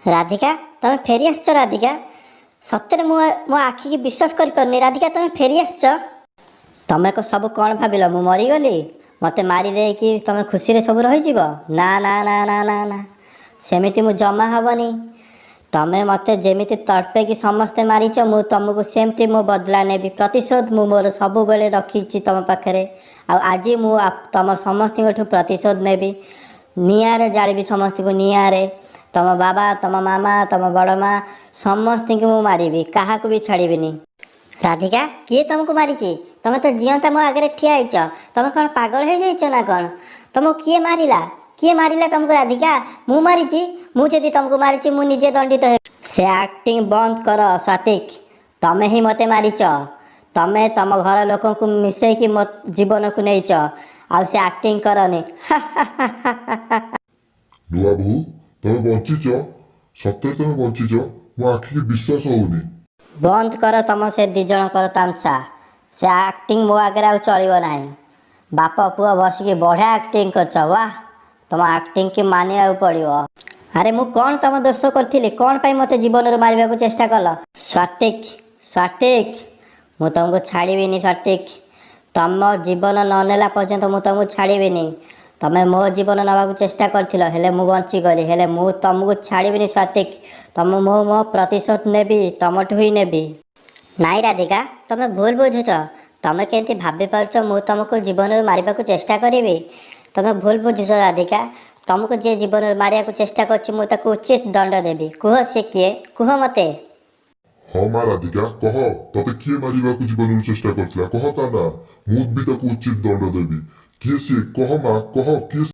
राधिका तुम फेरी आस राधिका सତରେ मो आखि की विश्वास कर पारनी। राधिका तुम फेरी आस तुम को सब कौन भाविल मु मरीगली मत मारिदे कि तुम खुशी रे सब रही ना ना ना ना ना ना सेमिति मु जमा हबनी। तमें मत जेमिति तड़पे कि समस्ते मारिच मु तुमको सेमती मो बदला नेबी प्रतिशोध मु मोर सब बेले रखी तुम पाखे आज मु तुम समस्त प्रतिशोध नेबी निआरे जाड़ी समस्त को निआरे तुम बाबा तुम मामा तुम बड़ माँ समस्त को मु मारिबी क्या भी छाड़बी। राधिका किए तुमको मारी तुम तो जीवता मो आगे ठिया होच तुम कौन पागल हो जाइच ना कौन तुमको किए मारिला तुमको राधिका मु मारी मुझे तुमको मारी मुझे दंडित हो से एक्टिंग बंद कर स्वातिक तमें ही मते मारिच तमें तुम घर लोक को मिसेकी मो जीवन को नहींच आ से एक्टिंग करनी। नुआ बहू तुम बंचीच सत्य तुम बंचीच मो आखि की विश्वास होनी। बंद कर तुम से दी जन कर तामसा से एक्टिंग मो आगे आ चलो ना बाप पुआ बसिकी बढ़िया एक्टिंग कर वाह तुम एक्टिंग की मानिया पड़ो। अरे मु कौन तुम दोष करी कौन पाई मत जीवन मारे चेष्टा कल स्वातिक स्वातिक मु तुमको छाड़बी स्वातिक तुम जीवन न नेला पर्यंत मु तुमको छाड़बी तमें मो जीवन नवा चेष्टा कर मु बंचीगली हेले मु तुमको छाड़बी स्वातिक तुम मो प्रतिशोध नेबी तुमठू ही नेबी। नाई राधिका तुम भूल बुझुच तुम केमती भाभी पार्छ मु तुमको जीवन मारिबा चेष्टा करी तुम भूल बुझुच राधिका तुमको जे जीवन मारिया चेष्टा कर उचित दंड देवी कुह सी किए कुह मते। हाँ माँ राधिका कह तते किए मारिबा जीवन चेष्टा करथिला कह ता ना मु भी ताको उचित दंड देवी किए सी कह माँ कह किए